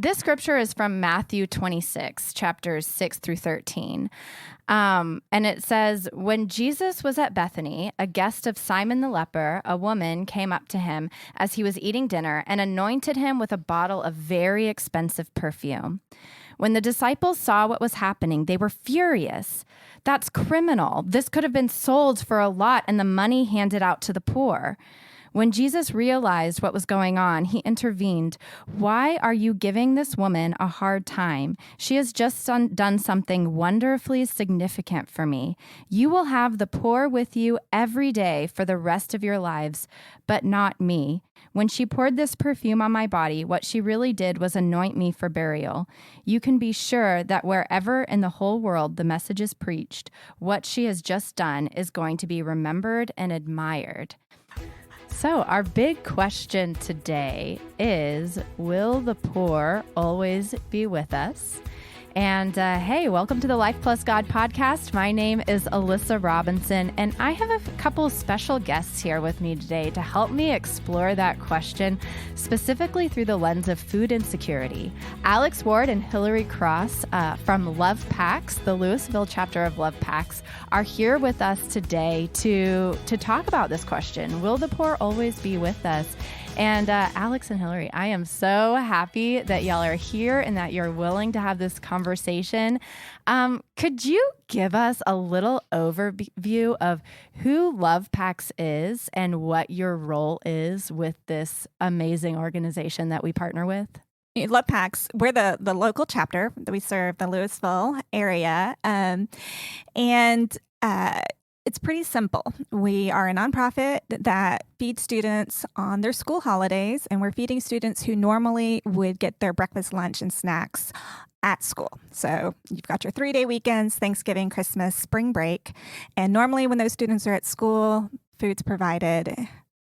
This scripture is from Matthew 26, chapters 6 through 13. And it says, when Jesus was at Bethany, a guest of Simon the leper, a woman came up to him as he was eating dinner and anointed him with a bottle of very expensive perfume. When the disciples saw what was happening, they were furious. That's criminal. This could have been sold for a lot and the money handed out to the poor. When Jesus realized what was going on, he intervened. Why are you giving this woman a hard time? She has just done something wonderfully significant for me. You will have the poor with you every day for the rest of your lives, but not me. When she poured this perfume on my body, what she really did was anoint me for burial. You can be sure that wherever in the whole world the message is preached, what she has just done is going to be remembered and admired. So our big question today is, will the poor always be with us? And hey, welcome to the Life Plus God podcast. My name is Alyssa Robinson, and I have a couple of special guests here with me today to help me explore that question, specifically through the lens of food insecurity. Alex Ward and Hillary Cross from Love Packs, the Louisville chapter of Love Packs, are here with us today to talk about this question. Will the poor always be with us? And Alex and Hillary, I am so happy that y'all are here and that you're willing to have this conversation. Could you give us a little overview of who Love Packs is and what your role is with this amazing organization that we partner with? Love Packs, we're the local chapter that we serve the Louisville area. It's pretty simple. We are a nonprofit that feeds students on their school holidays, and we're feeding students who normally would get their breakfast, lunch, and snacks at school. So you've got your 3-day weekends, Thanksgiving, Christmas, spring break. And normally when those students are at school, food's provided,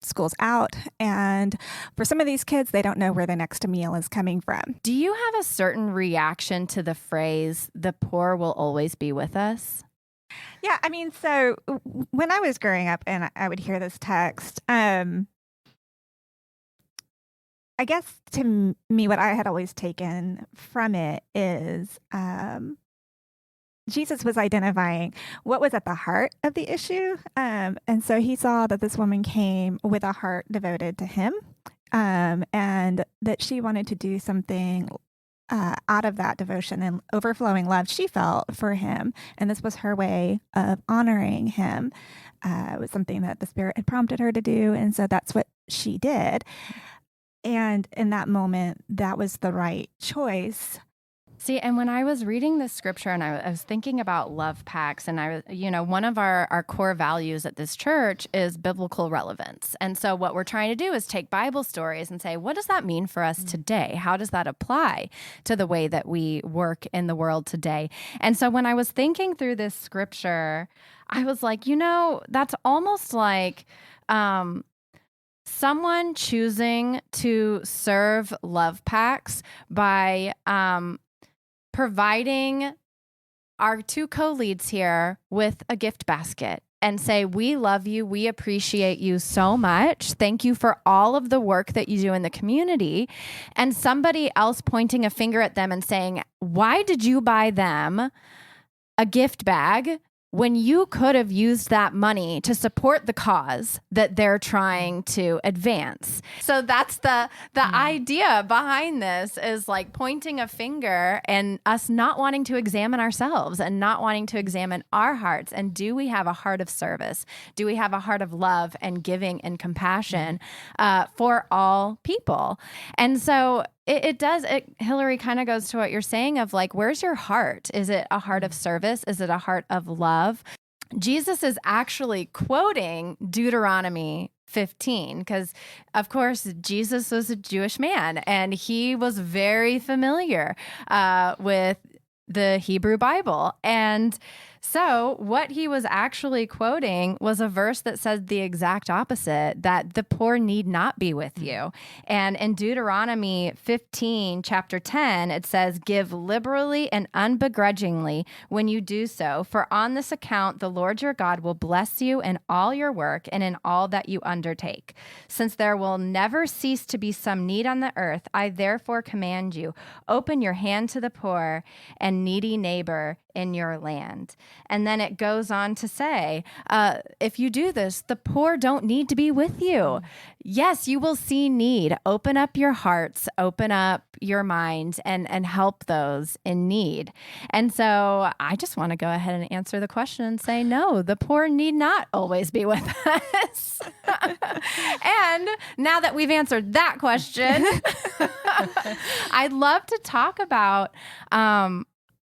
school's out. And for some of these kids, they don't know where the next meal is coming from. Do you have a certain reaction to the phrase, the poor will always be with us? Yeah, I mean, so when I was growing up and I would hear this text, I guess to me, what I had always taken from it is Jesus was identifying what was at the heart of the issue. And so he saw that this woman came with a heart devoted to him, and that she wanted to do something out of that devotion and overflowing love she felt for him. And this was her way of honoring him. It was something that the Spirit had prompted her to do. And so that's what she did. And in that moment, that was the right choice. See, and when I was reading this scripture and I was thinking about Love Packs, and one of our core values at this church is biblical relevance. And so what we're trying to do is take Bible stories and say, what does that mean for us today? How does that apply to the way that we work in the world today? And so when I was thinking through this scripture, I was like, that's almost like someone choosing to serve Love Packs by providing our two co-leads here with a gift basket and say, we love you. We appreciate you so much. Thank you for all of the work that you do in the community. And somebody else pointing a finger at them and saying, why did you buy them a gift bag when you could have used that money to support the cause that they're trying to advance? So that's the idea behind this, is like pointing a finger and us not wanting to examine ourselves and not wanting to examine our hearts. And do we have a heart of service? Do we have a heart of love and giving and compassion for all people? And so it does, Hillary, kind of goes to what you're saying of like, where's your heart? Is it a heart of service? Is it a heart of love? Jesus is actually quoting Deuteronomy 15 because, of course, Jesus was a Jewish man and he was very familiar with the Hebrew Bible. And So what he was actually quoting was a verse that said the exact opposite, that the poor need not be with you. And in Deuteronomy 15, chapter 10, it says, give liberally and unbegrudgingly when you do so, for on this account the Lord your God will bless you in all your work and in all that you undertake. Since there will never cease to be some need on the earth, I therefore command you, open your hand to the poor and needy neighbor in your land. And then it goes on to say, if you do this, the poor don't need to be with you. Yes, you will see need. Open up your hearts, open up your minds, and help those in need. And so I just want to go ahead and answer the question and say, no, the poor need not always be with us. And now that we've answered that question, I'd love to talk about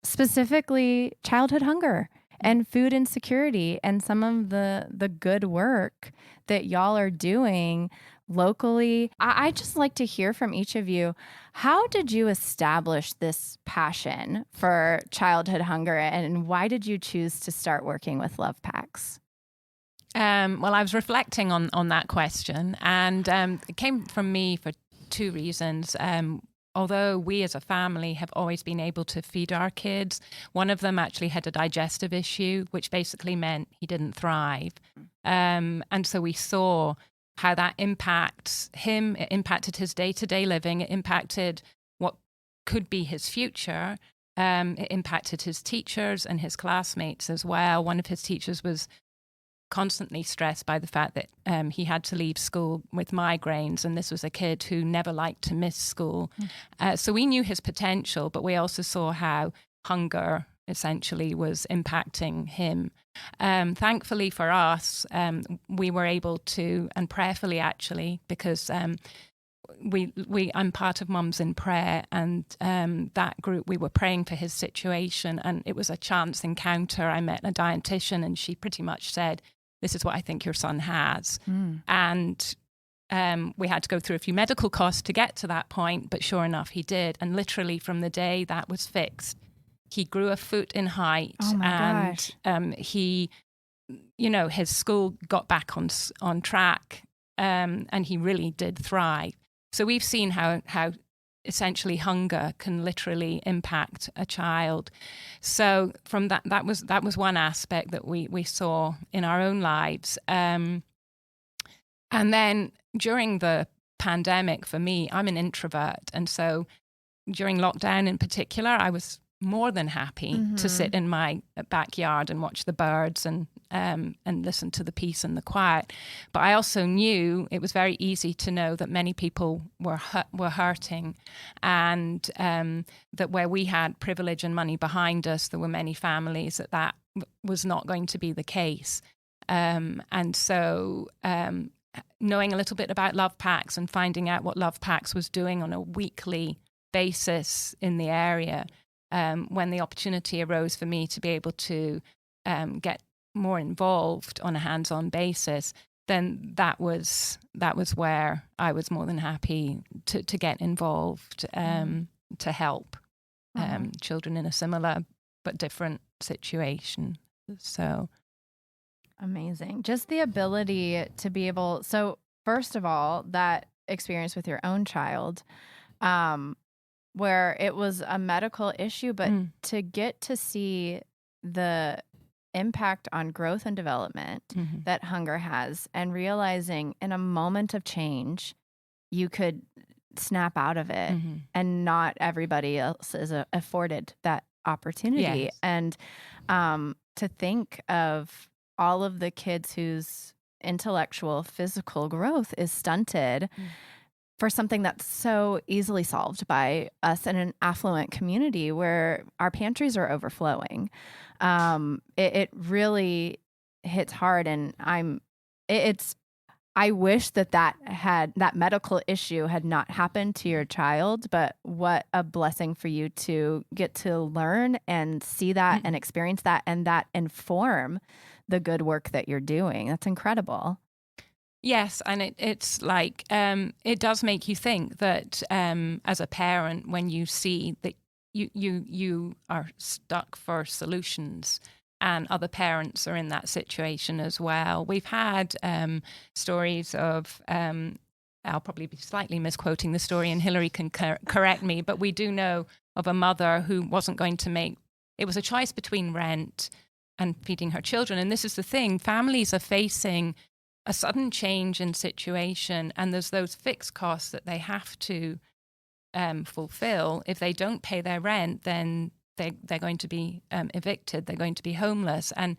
specifically childhood hunger and food insecurity and some of the good work that y'all are doing locally. I just like to hear from each of you. How did you establish this passion for childhood hunger, and why did you choose to start working with Love Packs? Well, I was reflecting on that question, and it came from me for two reasons. Although we as a family have always been able to feed our kids, one of them actually had a digestive issue, which basically meant he didn't thrive. And so we saw how that impacts him. It impacted his day-to-day living. It impacted what could be his future. It impacted his teachers and his classmates as well. One of his teachers was constantly stressed by the fact that he had to leave school with migraines, and this was a kid who never liked to miss school. So we knew his potential, but we also saw how hunger essentially was impacting him. Thankfully for us, we were able to, and prayerfully actually, because I'm part of Mums in Prayer, and that group, we were praying for his situation, and it was a chance encounter. I met a dietitian, and she pretty much said, this is what I think your son has. And we had to go through a few medical costs to get to that point, but sure enough, he did. And literally from the day that was fixed, he grew a foot in height. Oh my gosh. He, his school got back on track, and he really did thrive. So we've seen how essentially hunger can literally impact a child. So from that was one aspect that we saw in our own lives. And then during the pandemic, for me, I'm an introvert. And so during lockdown in particular, I was more than happy to sit in my backyard and watch the birds and listen to the peace and the quiet. But I also knew it was very easy to know that many people were hurting, and that where we had privilege and money behind us, there were many families that was not going to be the case. And so knowing a little bit about Love Packs and finding out what Love Packs was doing on a weekly basis in the area, when the opportunity arose for me to be able to get more involved on a hands-on basis, then that was where I was more than happy to get involved, to help children in a similar but different situation. So amazing. Just the ability to be able, so first of all, that experience with your own child, where it was a medical issue, but to get to see the impact on growth and development that hunger has, and realizing in a moment of change, you could snap out of it, and not everybody else is afforded that opportunity. Yes. And to think of all of the kids whose intellectual, physical growth is stunted for something that's so easily solved by us in an affluent community where our pantries are overflowing. It really hits hard, and I wish that medical issue had not happened to your child, but what a blessing for you to get to learn and see that and experience that, and that inform the good work that you're doing. That's incredible. Yes, and it's like, it does make you think that as a parent, when you see that you are stuck for solutions, and other parents are in that situation as well. We've had stories of, I'll probably be slightly misquoting the story, and Hillary can correct me, but we do know of a mother who wasn't going to make, it was a choice between rent and feeding her children. And this is the thing, families are facing a sudden change in situation, and there's those fixed costs that they have to fulfill. If they don't pay their rent, then they're going to be evicted, they're going to be homeless. And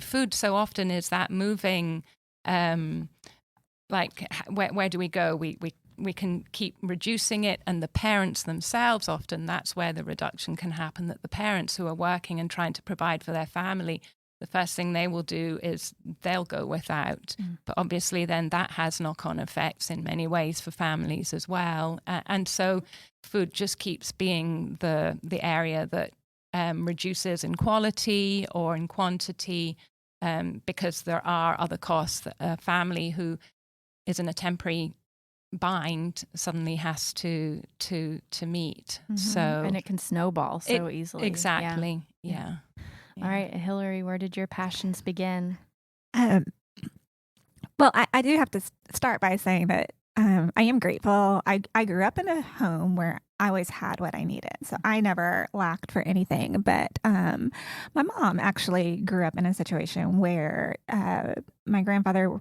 food so often is that moving, like, where do we go? We can keep reducing it, and the parents themselves, often that's where the reduction can happen, that the parents who are working and trying to provide for their family, the first thing they will do is they'll go without. But obviously then that has knock-on effects in many ways for families as well. And so food just keeps being the area that reduces in quality or in quantity, because there are other costs that a family who is in a temporary bind suddenly has to meet. So, and it can snowball so easily. Exactly. Yeah. All right, Hillary, where did your passions begin? Well, I do have to start by saying that I am grateful. I grew up in a home where I always had what I needed. So I never lacked for anything. But my mom actually grew up in a situation where my grandfather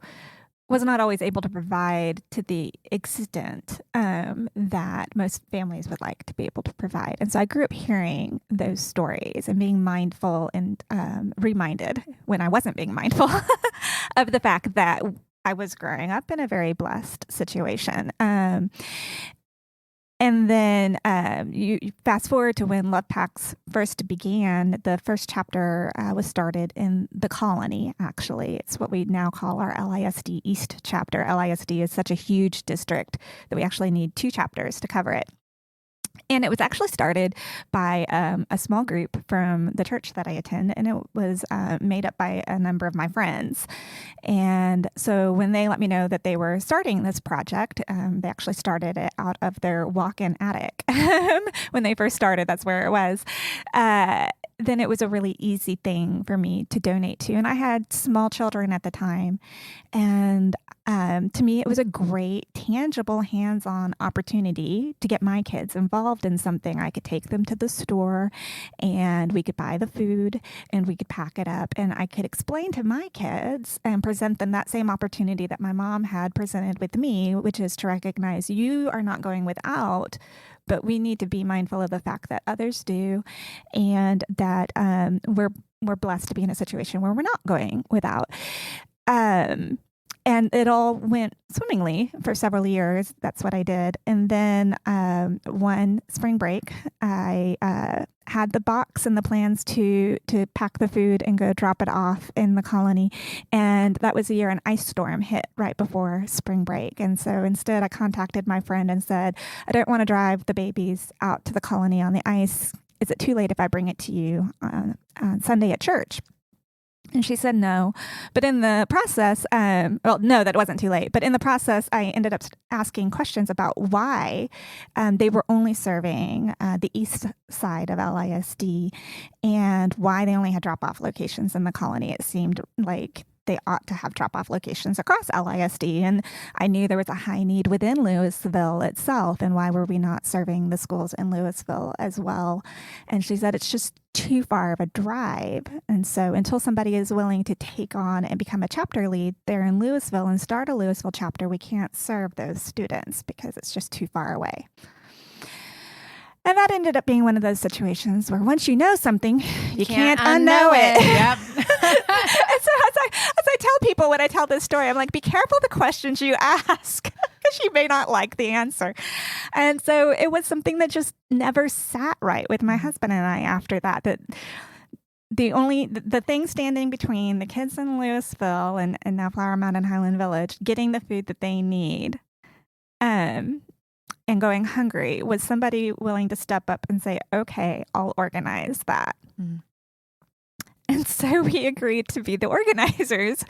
was not always able to provide to the extent that most families would like to be able to provide. And so I grew up hearing those stories and being mindful and reminded when I wasn't being mindful of the fact that I was growing up in a very blessed situation. And then you fast forward to when Love Packs first began. The first chapter was started in the colony, actually. It's what we now call our LISD East chapter. LISD is such a huge district that we actually need 2 chapters to cover it. And it was actually started by a small group from the church that I attend, and it was made up by a number of my friends. And so when they let me know that they were starting this project, they actually started it out of their walk-in attic. When they first started, that's where it was. Then it was a really easy thing for me to donate to. And I had small children at the time. And to me, it was a great, tangible, hands-on opportunity to get my kids involved in something. I could take them to the store and we could buy the food and we could pack it up. And I could explain to my kids and present them that same opportunity that my mom had presented with me, which is to recognize you are not going without, but we need to be mindful of the fact that others do, and that we're blessed to be in a situation where we're not going without. And it all went swimmingly for several years. That's what I did. And then one spring break, I had the box and the plans to pack the food and go drop it off in the colony. And that was the year an ice storm hit right before spring break. And so instead I contacted my friend and said, I don't want to drive the babies out to the colony on the ice. Is it too late if I bring it to you on Sunday at church? And she said no. But in the process, no, that wasn't too late. But in the process, I ended up asking questions about why they were only serving the east side of LISD and why they only had drop-off locations in the colony. It seemed like they ought to have drop-off locations across LISD. And I knew there was a high need within Louisville itself. And why were we not serving the schools in Louisville as well? And she said, it's just too far of a drive. And so until somebody is willing to take on and become a chapter lead there in Louisville and start a Louisville chapter, we can't serve those students because it's just too far away. And that ended up being one of those situations where once you know something, you can't unknow it. Yep. And so as I tell people when I tell this story, I'm like, be careful the questions you ask because you may not like the answer. And so it was something that just never sat right with my husband and I after that. That the thing standing between the kids in Louisville and now Flower Mound and Highland Village getting the food that they need, and going hungry was somebody willing to step up and say, okay, I'll organize that. Mm. And And so we agreed to be the organizers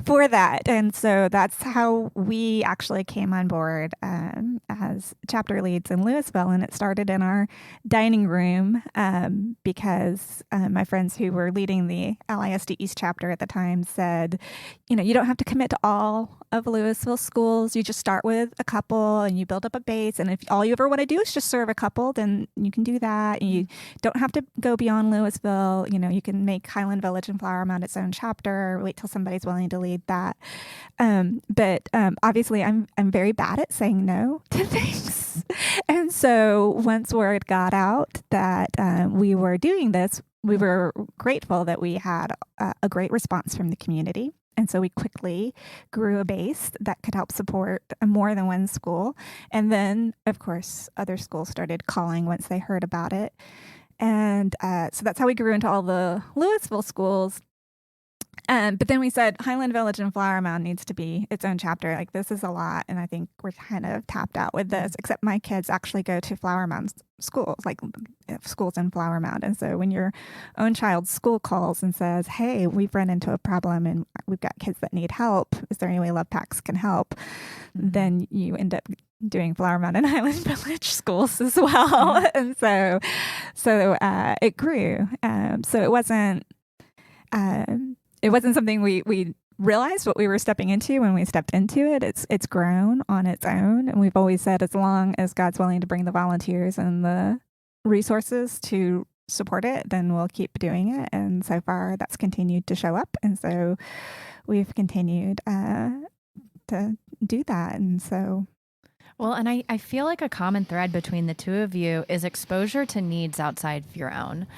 for that. And so that's how we actually came on board as chapter leads in Louisville. And it started in our dining room because my friends who were leading the LISD East chapter at the time said, you don't have to commit to all of Louisville schools. You just start with a couple and you build up a base. And if all you ever want to do is just serve a couple, then you can do that. And you don't have to go beyond Louisville. You can make Highland Village and Flower Mound its own chapter, wait till somebody's willing to lead that. But obviously I'm very bad at saying no to things. And so once word got out that we were doing this, we were grateful that we had a great response from the community. And so we quickly grew a base that could help support more than one school. And then, of course, other schools started calling once they heard about it. And so that's how we grew into all the Louisville schools. But then we said Highland Village and Flower Mound needs to be its own chapter. Like, this is a lot. And I think we're kind of tapped out with this, except my kids actually go to Flower Mound schools, like schools in Flower Mound. And so when your own child's school calls and says, hey, we've run into a problem and we've got kids that need help, is there any way Love Packs can help? Then you end up doing Flower Mound and Highland Village schools as well. And so it grew. So it wasn't something we realized what we were stepping into when we stepped into it. It's grown on its own. And we've always said, as long as God's willing to bring the volunteers and the resources to support it, then we'll keep doing it. And so far that's continued to show up. And so we've continued to do that. And so... Well, and I feel like a common thread between the two of you is exposure to needs outside of your own.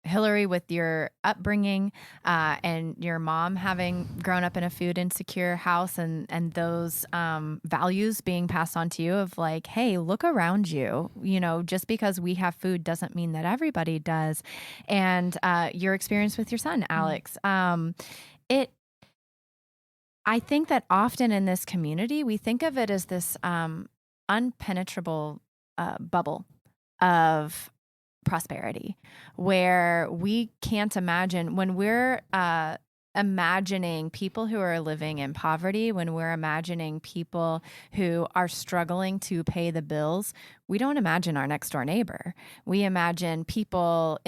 Hillary, with your upbringing and your mom having grown up in a food insecure house and those values being passed on to you of like, hey, look around you, just because we have food doesn't mean that everybody does. And your experience with your son, Alex, I think that often in this community, we think of it as this unpenetrable bubble of prosperity, where we can't imagine when we're imagining people who are living in poverty, when we're imagining people who are struggling to pay the bills, we don't imagine our next door neighbor. We imagine people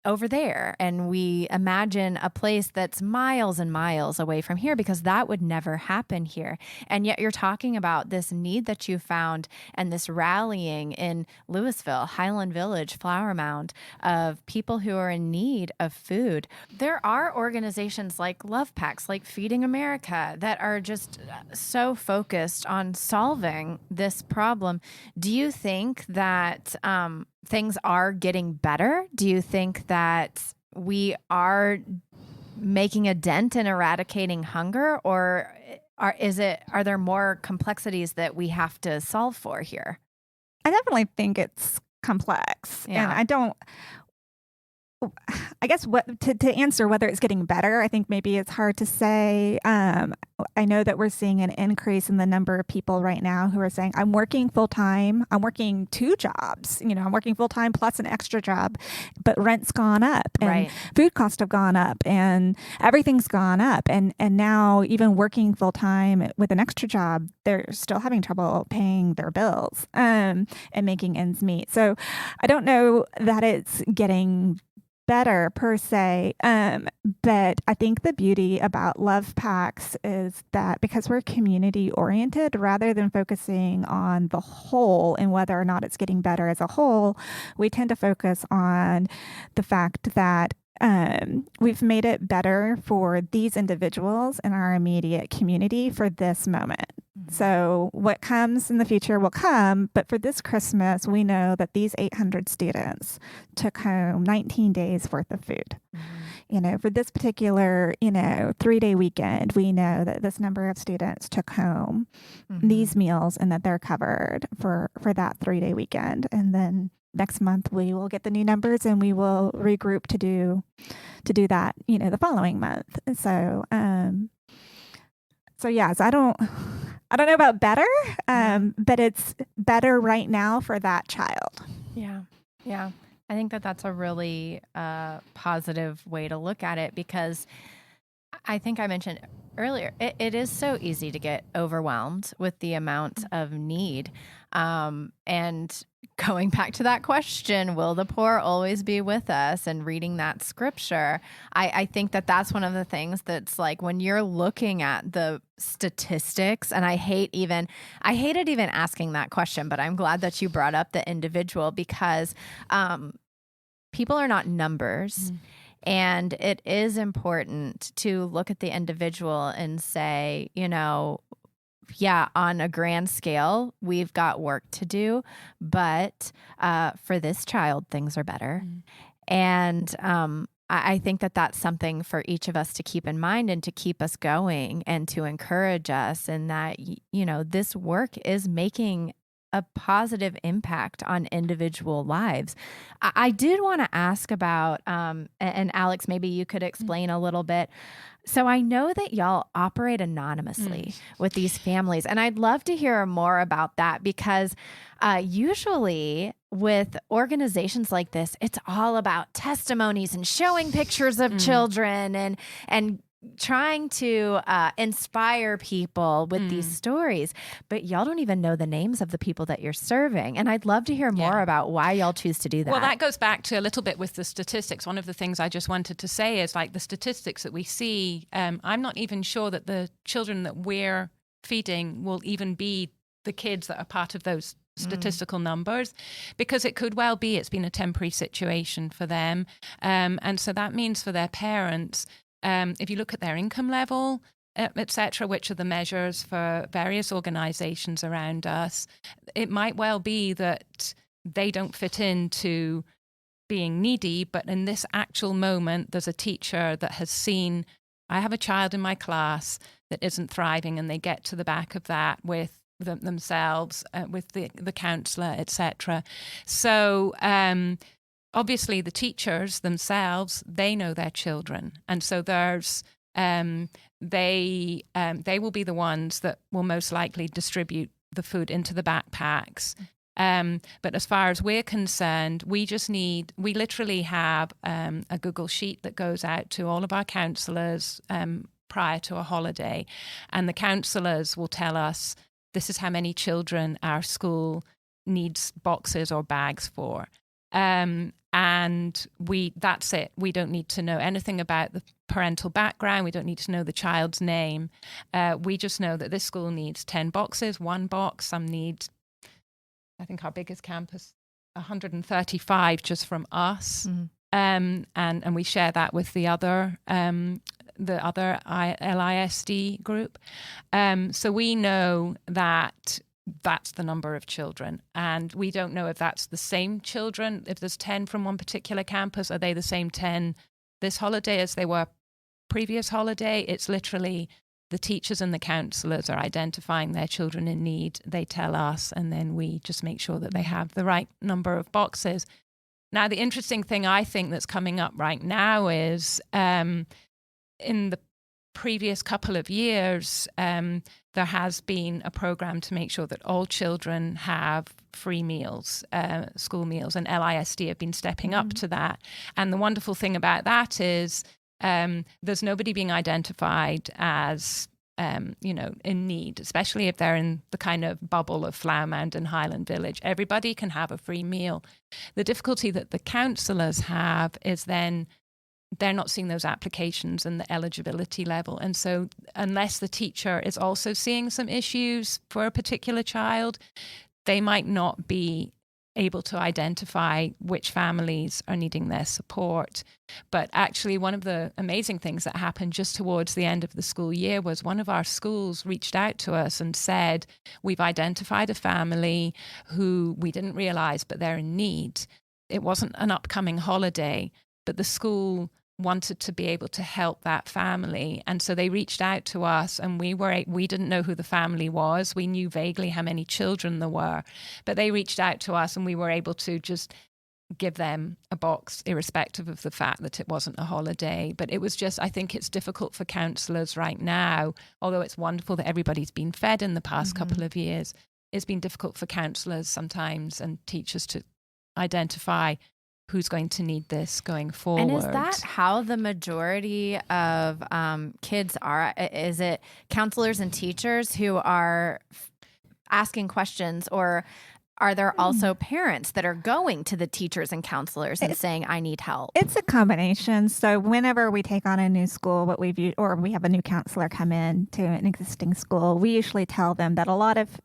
over there, and we imagine a place that's miles and miles away from here, because that would never happen here. And yet you're talking about this need that you found and this rallying in Louisville, Highland Village, Flower Mound, of people who are in need of food. There are organizations like Love Packs, like Feeding America, that are just so focused on solving this problem. Do you think that things are getting better? Do you think that we are making a dent in eradicating hunger, or are there more complexities that we have to solve for here? I definitely think it's complex. Yeah. And I guess to answer whether it's getting better, I think maybe it's hard to say. I know that we're seeing an increase in the number of people right now who are saying, I'm working full time. I'm working 2 jobs. I'm working full time plus an extra job, but rent's gone up and food costs have gone up and everything's gone up. And now even working full time with an extra job, they're still having trouble paying their bills and making ends meet. So I don't know that it's getting better per se. But I think the beauty about Love Packs is that because we're community oriented, rather than focusing on the whole and whether or not it's getting better as a whole, we tend to focus on the fact that we've made it better for these individuals in our immediate community for this moment. So what comes in the future will come, but for this Christmas, we know that these 800 students took home 19 days worth of food. For this particular, 3-day weekend, we know that this number of students took home these meals and that they're covered for that 3-day weekend. And then next month we will get the new numbers and we will regroup to do that, the following month. And so, I don't know about better, but it's better right now for that child. Yeah. I think that that's a really positive way to look at it, because I think I mentioned earlier, it is so easy to get overwhelmed with the amount of need. And going back to that question, will the poor always be with us? And reading that scripture, I think that that's one of the things that's like, when you're looking at the statistics, and I hated even asking that question, but I'm glad that you brought up the individual, because people are not numbers. And it is important to look at the individual and say, yeah, on a grand scale, we've got work to do, but for this child, things are better. And I think that that's something for each of us to keep in mind and to keep us going and to encourage us, and that, this work is making a positive impact on individual lives. I did want to ask about, and Alex, maybe you could explain a little bit. So I know that y'all operate anonymously with these families, and I'd love to hear more about that, because usually with organizations like this, it's all about testimonies and showing pictures of children and trying to inspire people with these stories, but y'all don't even know the names of the people that you're serving. And I'd love to hear more about why y'all choose to do that. Well, that goes back to a little bit with the statistics. One of the things I just wanted to say is, like, the statistics that we see, I'm not even sure that the children that we're feeding will even be the kids that are part of those statistical numbers, because it could well be it's been a temporary situation for them. And so that means for their parents, if you look at their income level, etc., which are the measures for various organizations around us, it might well be that they don't fit into being needy, but in this actual moment, there's a teacher that has seen, I have a child in my class that isn't thriving, and they get to the back of that with themselves, with the counselor, etc. So obviously, the teachers themselves, they know their children. And so there's, they will be the ones that will most likely distribute the food into the backpacks. But as far as we're concerned, we literally have a Google sheet that goes out to all of our counselors prior to a holiday. And the counselors will tell us, this is how many children our school needs boxes or bags for. And that's it. We don't need to know anything about the parental background. We don't need to know the child's name. We just know that this school needs 10 boxes, one box. Some need, I think our biggest campus, 135 just from us. And we share that with the other LISD group. So we know that that's the number of children. And we don't know if that's the same children. If there's 10 from one particular campus, are they the same 10 this holiday as they were previous holiday? It's literally the teachers and the counselors are identifying their children in need. They tell us, and then we just make sure that they have the right number of boxes. Now, the interesting thing I think that's coming up right now is in the previous couple of years, there has been a program to make sure that all children have free meals, school meals, and LISD have been stepping up to that. And the wonderful thing about that is there's nobody being identified as, in need, especially if they're in the kind of bubble of Flower Mound and Highland Village. Everybody can have a free meal. The difficulty that the counsellors have is then they're not seeing those applications and the eligibility level. And so unless the teacher is also seeing some issues for a particular child, they might not be able to identify which families are needing their support. But actually, one of the amazing things that happened just towards the end of the school year was one of our schools reached out to us and said, we've identified a family who we didn't realize, but they're in need. It wasn't an upcoming holiday, but the school wanted to be able to help that family. And so they reached out to us, and we didn't know who the family was. We knew vaguely how many children there were, but they reached out to us, and we were able to just give them a box, irrespective of the fact that it wasn't a holiday. But it was just, I think it's difficult for counsellors right now, although it's wonderful that everybody's been fed in the past couple of years. It's been difficult for counsellors sometimes and teachers to identify who's going to need this going forward. And is that how the majority of kids are? Is it counselors and teachers who are asking questions, or are there also parents that are going to the teachers and counselors and saying, I need help? It's a combination. So whenever we take on a new school, or we have a new counselor come in to an existing school, we usually tell them that a lot of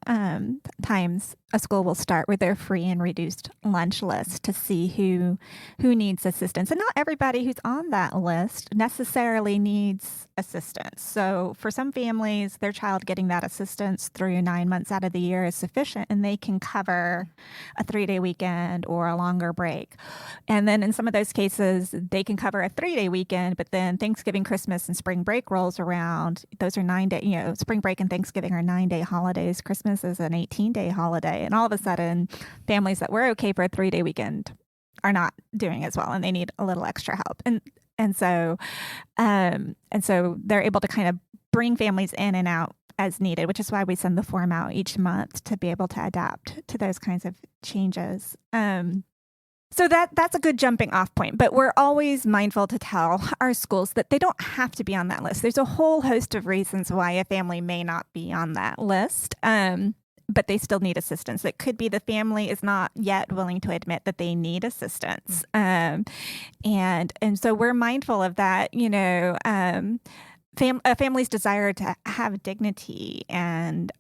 times a school will start with their free and reduced lunch list to see who needs assistance. And not everybody who's on that list necessarily needs assistance. So for some families, their child getting that assistance through 9 months out of the year is sufficient, and they can cover a 3-day weekend or a longer break. And then in some of those cases, they can cover a 3-day weekend, but then Thanksgiving, Christmas, and spring break rolls around. Those are 9-day, spring break and Thanksgiving are 9-day holidays. Christmas is an 18-day holiday. And all of a sudden, families that were okay for a 3-day weekend are not doing as well, and they need a little extra help. And so they're able to kind of bring families in and out as needed, which is why we send the form out each month to be able to adapt to those kinds of changes. So that's a good jumping off point, but we're always mindful to tell our schools that they don't have to be on that list. There's a whole host of reasons why a family may not be on that list. But they still need assistance. It could be the family is not yet willing to admit that they need assistance. And so we're mindful of that, a family's desire to have dignity and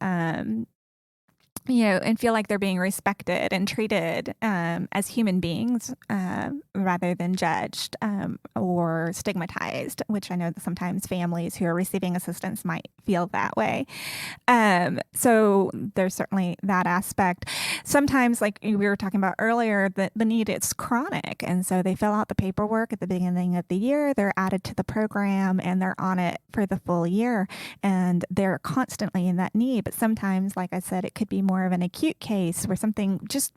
and feel like they're being respected and treated as human beings rather than judged or stigmatized, which I know that sometimes families who are receiving assistance might feel that way. So there's certainly that aspect. Sometimes, like we were talking about earlier, the need is chronic. And so they fill out the paperwork at the beginning of the year, they're added to the program, and they're on it for the full year. And they're constantly in that need. But sometimes, like I said, it could be more of an acute case where something just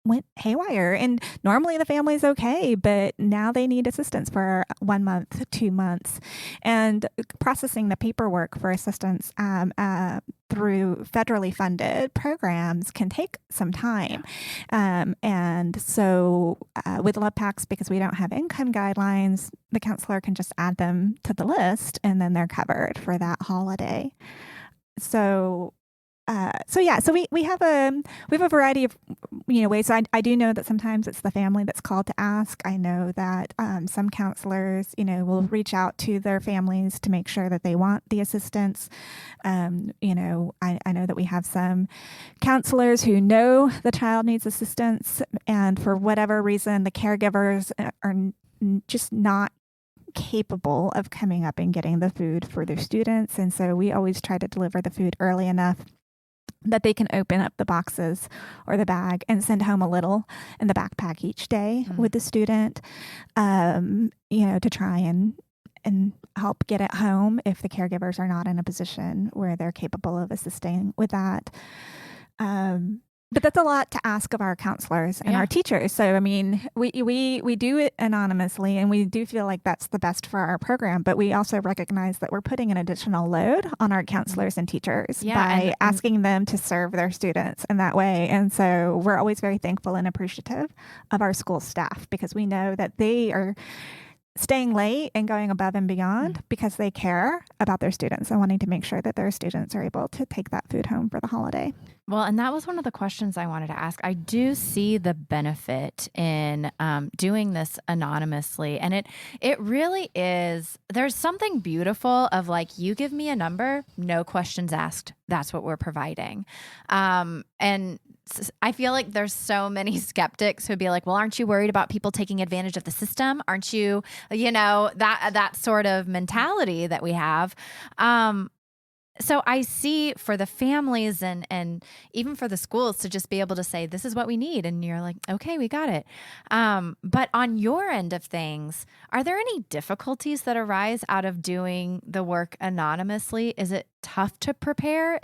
went haywire, and normally the family's okay, but now they need assistance for 1 month, 2 months, and processing the paperwork for assistance through federally funded programs can take some time. And so with love packs, because we don't have income guidelines, the counselor can just add them to the list, and then they're covered for that holiday. So we have a variety of ways. So I do know that sometimes it's the family that's called to ask. I know that some counselors will reach out to their families to make sure that they want the assistance. I know that we have some counselors who know the child needs assistance, and for whatever reason the caregivers are just not capable of coming up and getting the food for their students. And so we always try to deliver the food early enough that they can open up the boxes or the bag and send home a little in the backpack each day with the student, to try and help get it home if the caregivers are not in a position where they're capable of assisting with that. But that's a lot to ask of our counselors and our teachers. So, I mean, we do it anonymously, and we do feel like that's the best for our program. But we also recognize that we're putting an additional load on our counselors and teachers by asking them to serve their students in that way. And so we're always very thankful and appreciative of our school staff, because we know that they are staying late and going above and beyond because they care about their students and wanting to make sure that their students are able to take that food home for the holiday. Well, and that was one of the questions I wanted to ask. I do see the benefit in doing this anonymously. And it really is, there's something beautiful of like, you give me a number, no questions asked. That's what we're providing. And I feel like there's so many skeptics who'd be like, well, aren't you worried about people taking advantage of the system? Aren't you, that sort of mentality that we have. So I see for the families and even for the schools to just be able to say, this is what we need. And you're like, okay, we got it. But on your end of things, are there any difficulties that arise out of doing the work anonymously? Is it tough to prepare?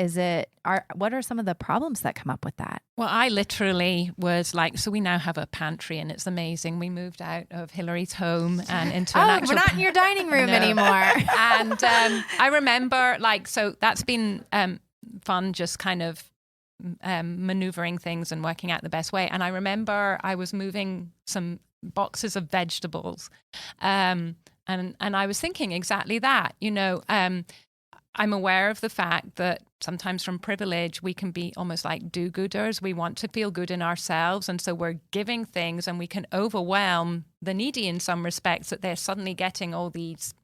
What are some of the problems that come up with that? Well, I literally was like, so we now have a pantry and it's amazing. We moved out of Hillary's home and into an actual... we're not in your dining room anymore. And I remember so that's been fun, just kind of maneuvering things and working out the best way. And I remember I was moving some boxes of vegetables. And I was thinking exactly that, I'm aware of the fact that sometimes from privilege, we can be almost like do-gooders. We want to feel good in ourselves. And so we're giving things, and we can overwhelm the needy in some respects, that they're suddenly getting all these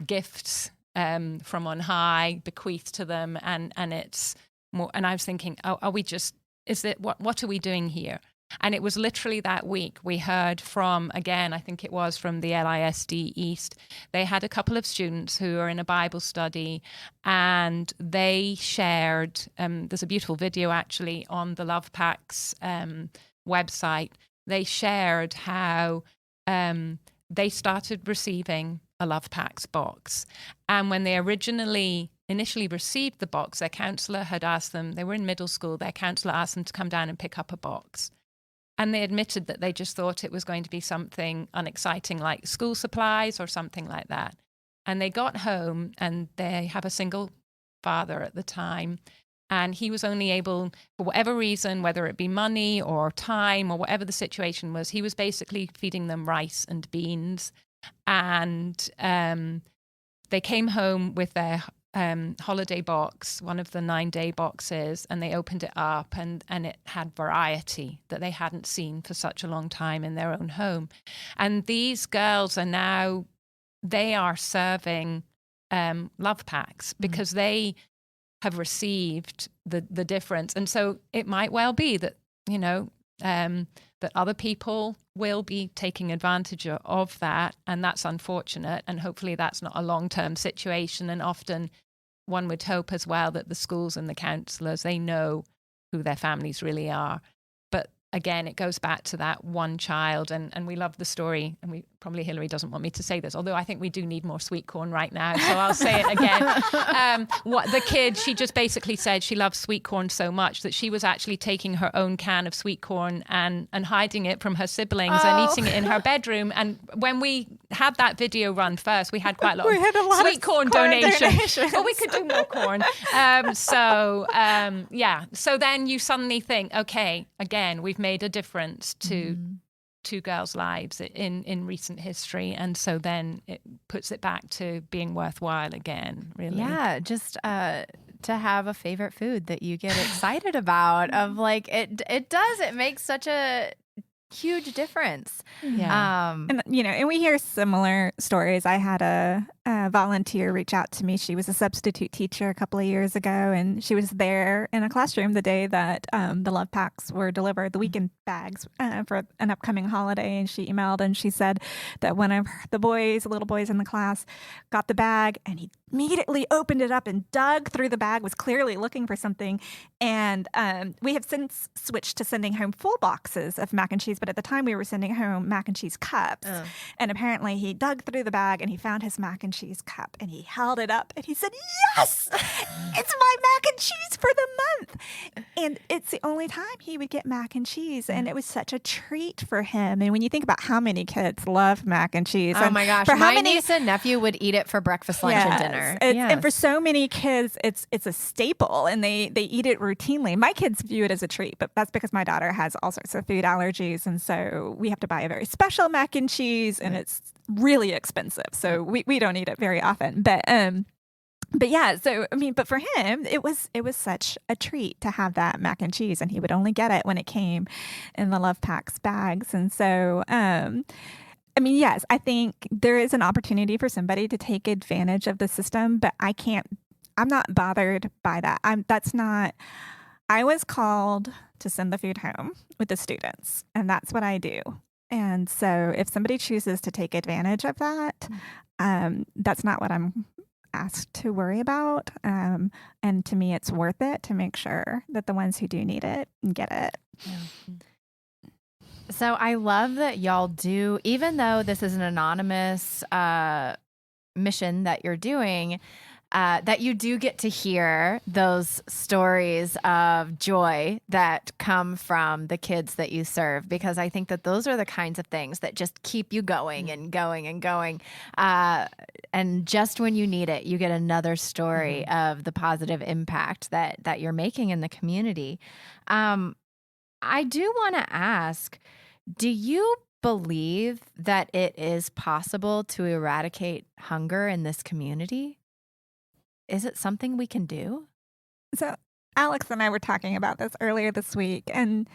gifts from on high bequeathed to them. And it's more, and I was thinking, are we just, what are we doing here? And it was literally that week we heard from, again, I think it was from the LISD East. They had a couple of students who are in a Bible study, and they shared, there's a beautiful video actually on the Love Packs website. They shared how they started receiving a Love Packs box. And when they initially received the box, their counselor had asked them, they were in middle school, their counselor asked them to come down and pick up a box. And they admitted that they just thought it was going to be something unexciting like school supplies or something like that. And they got home, and they have a single father at the time. And he was only able, for whatever reason, whether it be money or time or whatever the situation was, he was basically feeding them rice and beans. And they came home with their holiday box, one of the 9-day boxes, and they opened it up, and it had variety that they hadn't seen for such a long time in their own home. And these girls are now, they are serving Love Packs because they have received the difference. And so it might well be that, that other people will be taking advantage of that, and that's unfortunate. And hopefully that's not a long-term situation. And often one would hope as well that the schools and the counselors, they know who their families really are. But again, it goes back to that one child, and we love the story, and probably Hillary doesn't want me to say this, although I think we do need more sweet corn right now, so I'll say it again. What the kid, she just basically said she loves sweet corn so much that she was actually taking her own can of sweet corn and hiding it from her siblings and eating it in her bedroom. And when we had that video run first, we had quite a lot of sweet corn donations. Well, we could do more corn. So then you suddenly think, okay, again, we've made a difference to two girls' lives in recent history, and so then it puts it back to being worthwhile again, really. Yeah, just to have a favorite food that you get excited about, of like, it makes such a huge difference. Yeah. And we hear similar stories. I had a volunteer reach out to me. She was a substitute teacher a couple of years ago, and she was there in a classroom the day that the Love Packs were delivered, the weekend bags for an upcoming holiday. And she emailed, and she said that one of the little boys in the class, got the bag, and he immediately opened it up and dug through the bag, was clearly looking for something. And we have since switched to sending home full boxes of mac and cheese, but at the time we were sending home mac and cheese cups. And apparently he dug through the bag and he found his mac and cheese cup, and he held it up and he said, "Yes, it's my mac and cheese for the month." And it's the only time he would get mac and cheese, and it was such a treat for him. And when you think about how many kids love mac and cheese, oh my gosh, my niece and nephew would eat it for breakfast, lunch, and dinner. And for so many kids, it's a staple, and they eat it routinely. My kids view it as a treat, but that's because my daughter has all sorts of food allergies, and so we have to buy a very special mac and cheese, and it's really expensive, so we don't eat it very often. But yeah, so but for him, it was such a treat to have that mac and cheese, and he would only get it when it came in the Love Packs bags. And so yes, I think there is an opportunity for somebody to take advantage of the system, but I'm not bothered by that. I was called to send the food home with the students, and that's what I do. And so if somebody chooses to take advantage of that, that's not what I'm asked to worry about. And to me, it's worth it to make sure that the ones who do need it get it. Yeah. So I love that y'all do, even though this is an anonymous mission that you're doing, that you do get to hear those stories of joy that come from the kids that you serve, because I think that those are the kinds of things that just keep you going and going and going. And just when you need it, you get another story of the positive impact that you're making in the community. I do want to ask, do you believe that it is possible to eradicate hunger in this community? Is it something we can do? So Alex and I were talking about this earlier this week, and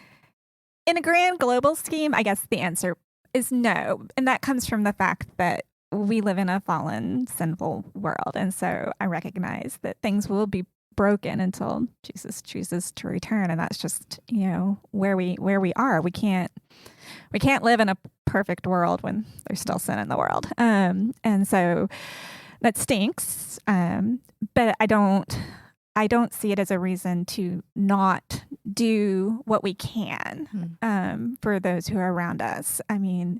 in a grand global scheme, I guess the answer is no. And that comes from the fact that we live in a fallen, sinful world. And so I recognize that things will be broken until Jesus chooses to return. And that's just, where we are. We can't live in a perfect world when there's still sin in the world. And so that stinks. But I don't see it as a reason to not do what we can for those who are around us. I mean,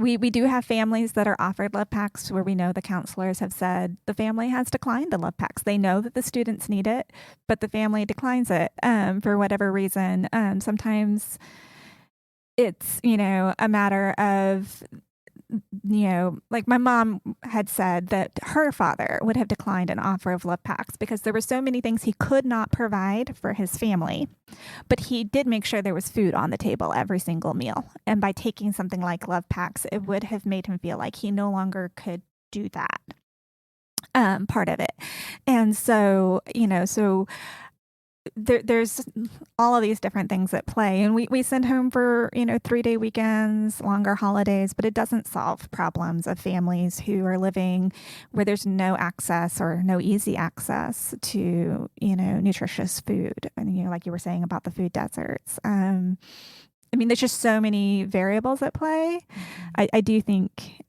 we do have families that are offered love packs where we know the counselors have said the family has declined the love packs. They know that the students need it, but the family declines it for whatever reason. Sometimes it's, a matter of, like my mom had said that her father would have declined an offer of love packs because there were so many things he could not provide for his family, but he did make sure there was food on the table every single meal. And by taking something like love packs, it would have made him feel like he no longer could do that part of it. And so, there's all of these different things at play, and we send home for 3-day weekends, longer holidays, but it doesn't solve problems of families who are living where there's no access or no easy access to nutritious food. And like you were saying about the food deserts. There's just so many variables at play. I do think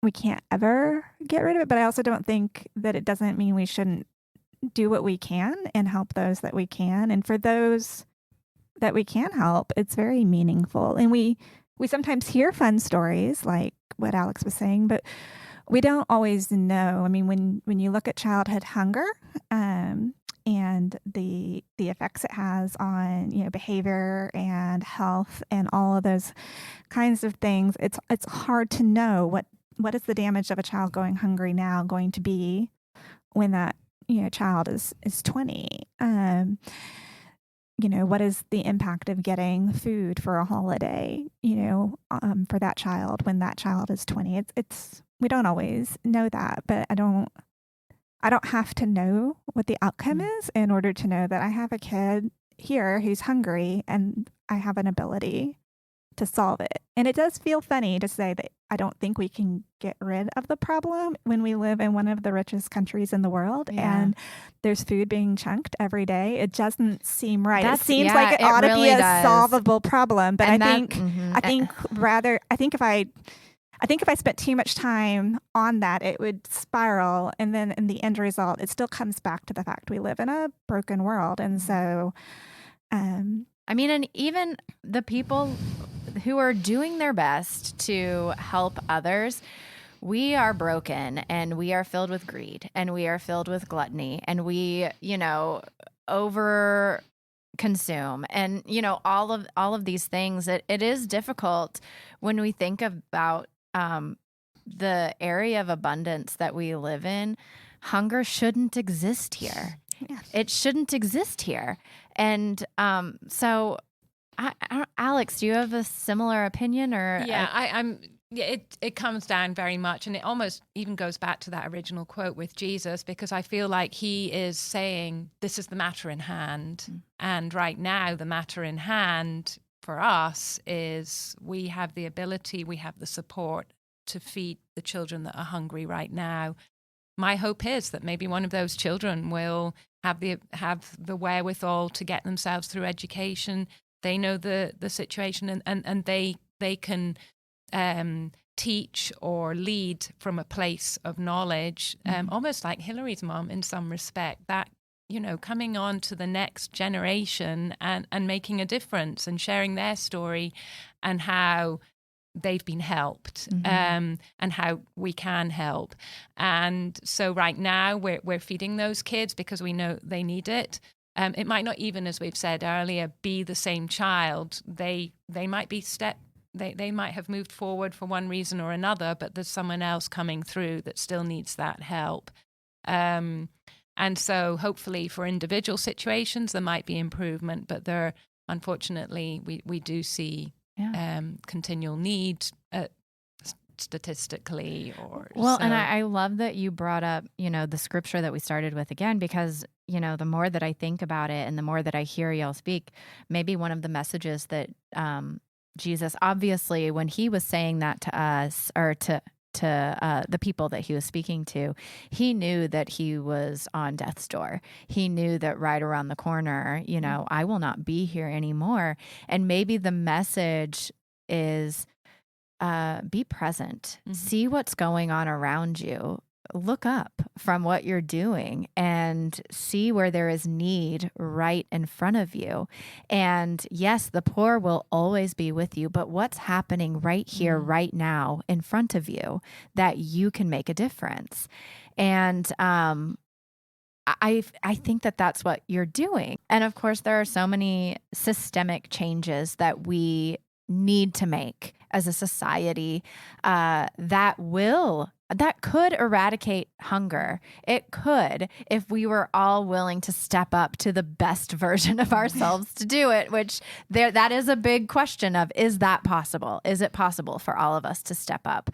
we can't ever get rid of it, but I also don't think that it doesn't mean we shouldn't do what we can and help those that we can. And for those that we can help, it's very meaningful. And we sometimes hear fun stories like what Alex was saying, but we don't always know. I mean, when you look at childhood hunger and the effects it has on behavior and health and all of those kinds of things, it's hard to know what is the damage of a child going hungry now going to be when that child is 20. What is the impact of getting food for a holiday, for that child when that child is 20? It's we don't always know that, but I don't have to know what the outcome is in order to know that I have a kid here who's hungry and I have an ability to solve it. And it does feel funny to say that I don't think we can get rid of the problem when we live in one of the richest countries in the world and there's food being chunked every day. It doesn't seem right. It seems like it ought to be a solvable problem, but I think if I spent too much time on that, it would spiral. And then in the end result, it still comes back to the fact we live in a broken world. And so, and even the people who are doing their best to help others, we are broken and we are filled with greed and we are filled with gluttony and we, over consume and, all of these things. It is difficult when we think about the area of abundance that we live in. Hunger shouldn't exist here. Yes. It shouldn't exist here. And so, Alex, do you have a similar opinion? Or it comes down very much, and it almost even goes back to that original quote with Jesus, because I feel like he is saying this is the matter in hand, and right now the matter in hand for us is we have the ability, we have the support to feed the children that are hungry right now. My hope is that maybe one of those children will have the wherewithal to get themselves through education. They know the situation and they can teach or lead from a place of knowledge, almost like Hillary's mom in some respect, that, coming on to the next generation and making a difference and sharing their story and how they've been helped and how we can help. And so right now we're feeding those kids because we know they need it. It might not even, as we've said earlier, be the same child. They might be they might have moved forward for one reason or another, but there's someone else coming through that still needs that help. And so hopefully for individual situations, there might be improvement, but unfortunately, we do see continual need statistically. And I love that you brought up, the scripture that we started with again, because, the more that I think about it and the more that I hear y'all speak, maybe one of the messages that Jesus, obviously, when he was saying that to us or to the people that he was speaking to, he knew that he was on death's door. He knew that right around the corner, I will not be here anymore. And maybe the message is be present, see what's going on around you, look up from what you're doing and see where there is need right in front of you. And yes, the poor will always be with you, but what's happening right here, right now in front of you that you can make a difference? And I think that that's what you're doing. And of course, there are so many systemic changes that we need to make as a society that could eradicate hunger. It could, if we were all willing to step up to the best version of ourselves to do it, which that is a big question of, is that possible? Is it possible for all of us to step up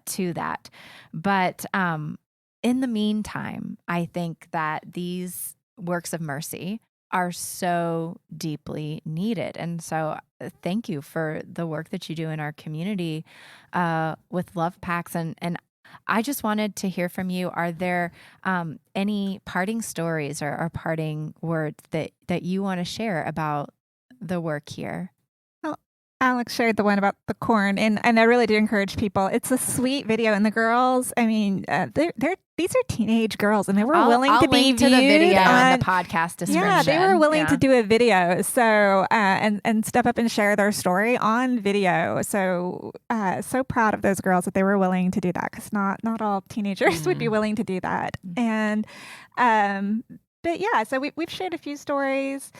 to that? But in the meantime, I think that these works of mercy are so deeply needed. And so thank you for the work that you do in our community with Love Packs. And I just wanted to hear from you. Are there any parting stories or parting words that you want to share about the work here? Well, Alex shared the one about the corn, and I really do encourage people. It's a sweet video, and the girls, I mean, these are teenage girls, and they were willing to be link to viewed the video on in the podcast description. Yeah, they were willing to do a video, so and step up and share their story on video. So so proud of those girls that they were willing to do that, because not all teenagers would be willing to do that. And but yeah, so we've shared a few stories.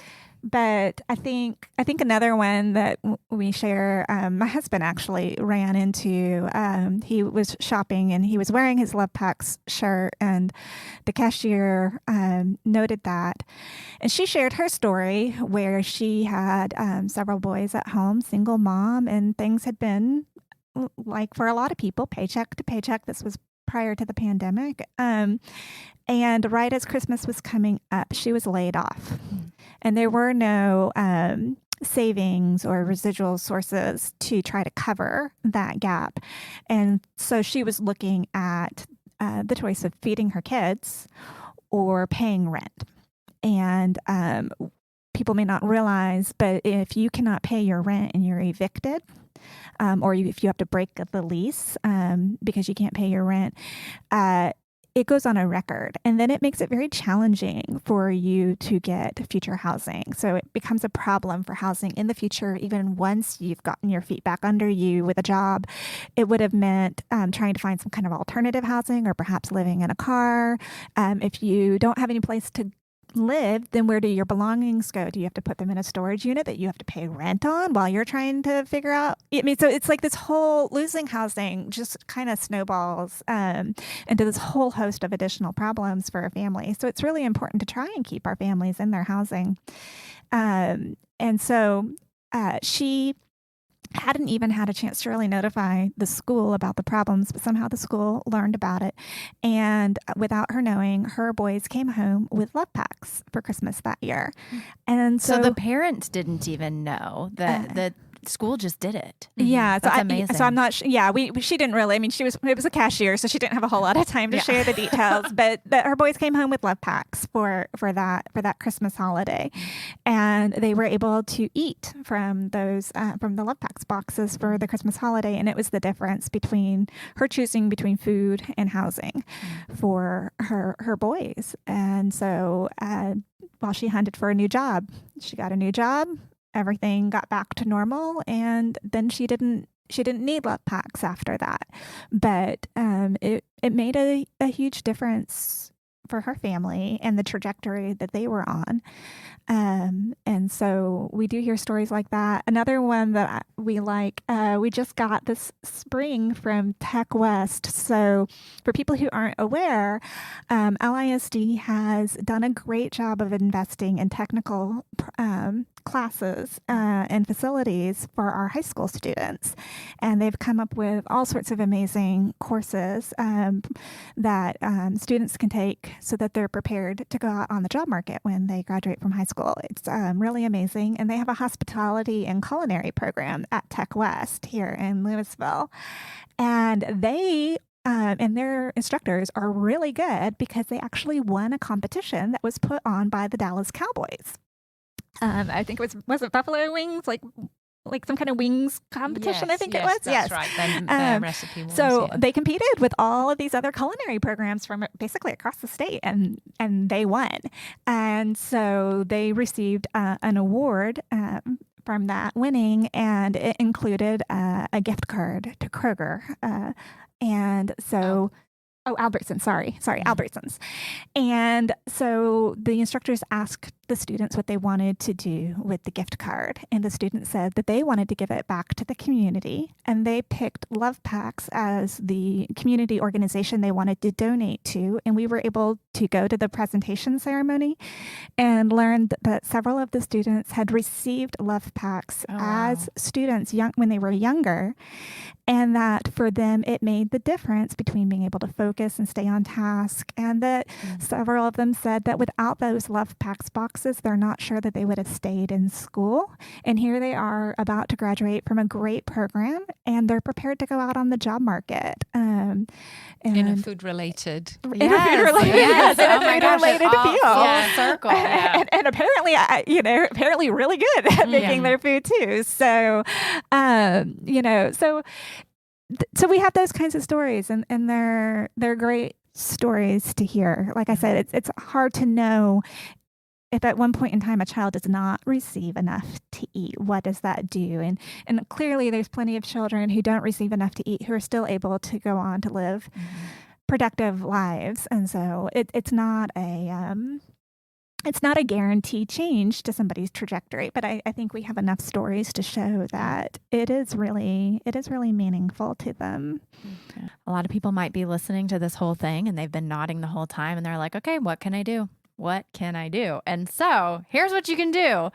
But I think another one that we share, my husband actually ran into, he was shopping and he was wearing his Love Packs shirt, and the cashier noted that. And she shared her story where she had several boys at home, single mom, and things had been, like for a lot of people, paycheck to paycheck. This was prior to the pandemic. And right as Christmas was coming up, she was laid off. And there were no savings or residual sources to try to cover that gap. And so she was looking at the choice of feeding her kids or paying rent. And people may not realize, but if you cannot pay your rent and you're evicted, or if you have to break the lease because you can't pay your rent, it goes on a record, and then it makes it very challenging for you to get future housing. So it becomes a problem for housing in the future. Even once you've gotten your feet back under you with a job, it would have meant trying to find some kind of alternative housing, or perhaps living in a car. If you don't have any place to live, then where do your belongings go? Do you have to put them in a storage unit that you have to pay rent on while you're trying to figure out? I mean, so it's like this whole losing housing just kind of snowballs into this whole host of additional problems for a family. So it's really important to try and keep our families in their housing. And so she hadn't even had a chance to really notify the school about the problems, but somehow the school learned about it. And without her knowing, her boys came home with Love Packs for Christmas that year. And so the parents didn't even know that the school just did it. Yeah. That's amazing. So I'm not yeah, she didn't really, I mean, it was a cashier, so she didn't have a whole lot of time to share the details, but her boys came home with Love Packs for that Christmas holiday. And they were able to eat from those, from the Love Packs boxes for the Christmas holiday. And it was the difference between her choosing between food and housing for her boys. And so while she hunted for a new job, she got a new job. Everything got back to normal, and then she didn't need Love Packs after that. But it made a huge difference for her family and the trajectory that they were on. And so we do hear stories like that. Another one that we like, we just got this spring from Tech West. So for people who aren't aware, LISD has done a great job of investing in technical classes and facilities for our high school students. And they've come up with all sorts of amazing courses that students can take so that they're prepared to go out on the job market when they graduate from high school. It's really amazing. And they have a hospitality and culinary program at Tech West here in Louisville. And they and their instructors are really good because they actually won a competition that was put on by the Dallas Cowboys. I think it was it Buffalo Wings, like some kind of wings competition. Yes, I think yes, it was. That's yes, right. Their recipe was, so they competed with all of these other culinary programs from basically across the state, and they won. And so they received an award from that winning, and it included a gift card to Kroger. And so, Albertsons, sorry, Albertsons. And so the instructors asked the students what they wanted to do with the gift card. And the students said that they wanted to give it back to the community. And they picked Love Packs as the community organization they wanted to donate to. And we were able to go to the presentation ceremony and learned that several of the students had received Love Packs as students when they were younger. And that for them, it made the difference between being able to focus and stay on task. And that several of them said that without those Love Packs boxes, they're not sure that they would have stayed in school. And here they are about to graduate from a great program, and they're prepared to go out on the job market. In a food-related field. Oh my gosh, full circle. Yeah. And apparently, apparently really good at making their food too. So, so we have those kinds of stories, and they're great stories to hear. Like I said, it's hard to know if at one point in time a child does not receive enough to eat. What does that do? And clearly there's plenty of children who don't receive enough to eat who are still able to go on to live productive lives. And so it's not a guaranteed change to somebody's trajectory, but I think we have enough stories to show that it is really meaningful to them. A lot of people might be listening to this whole thing and they've been nodding the whole time and they're like, okay, what can I do? What can I do? And so here's what you can do.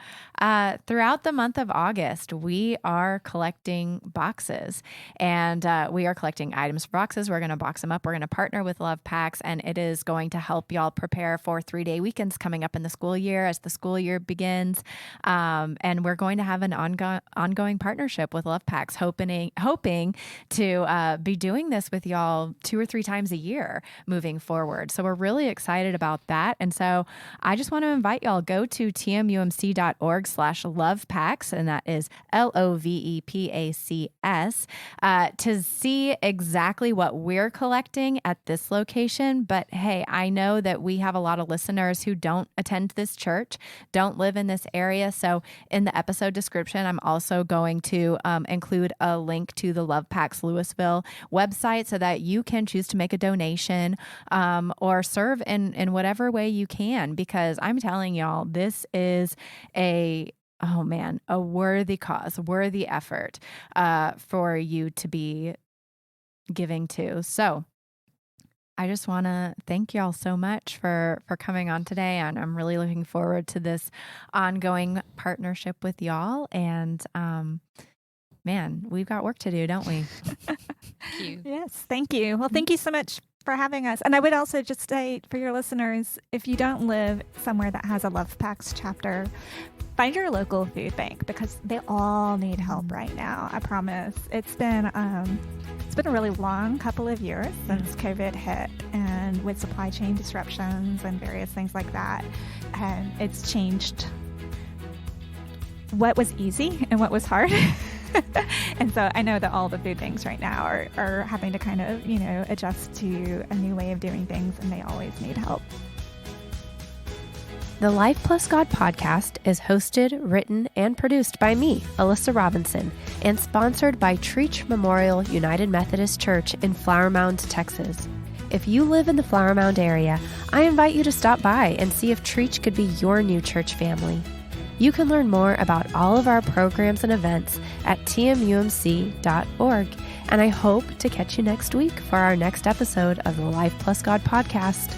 Throughout the month of August, we are collecting boxes, and we are collecting items for boxes. We're going to box them up. We're going to partner with Love Packs, and it is going to help y'all prepare for 3-day weekends coming up in the school year as the school year begins. And we're going to have an ongoing partnership with Love Packs, hoping to be doing this with y'all 2 or 3 times a year moving forward. So we're really excited about that. And so I just want to invite y'all, go to tmumc.org/lovepacks, and that is LOVEPACS, to see exactly what we're collecting at this location. But hey, I know that we have a lot of listeners who don't attend this church, don't live in this area. So in the episode description, I'm also going to include a link to the Love Packs Louisville website so that you can choose to make a donation or serve in whatever way you can, because I'm telling y'all, this is a worthy cause, worthy effort for you to be giving to. So I just want to thank y'all so much for coming on today. And I'm really looking forward to this ongoing partnership with y'all. And man, we've got work to do, don't we? Thank you. Yes, thank you. Well, thank you so much for having us. And I would also just say for your listeners, if you don't live somewhere that has a Love Packs chapter, find your local food bank, because they all need help right now. I promise. It's been a really long couple of years since COVID hit, and with supply chain disruptions and various things like that, and it's changed what was easy and what was hard. And so I know that all the food banks right now are having to kind of, adjust to a new way of doing things, and they always need help. The Life Plus God podcast is hosted, written, and produced by me, Alyssa Robinson, and sponsored by Treach Memorial United Methodist Church in Flower Mound, Texas. If you live in the Flower Mound area, I invite you to stop by and see if Treach could be your new church family. You can learn more about all of our programs and events at tmumc.org, and I hope to catch you next week for our next episode of the Life Plus God podcast.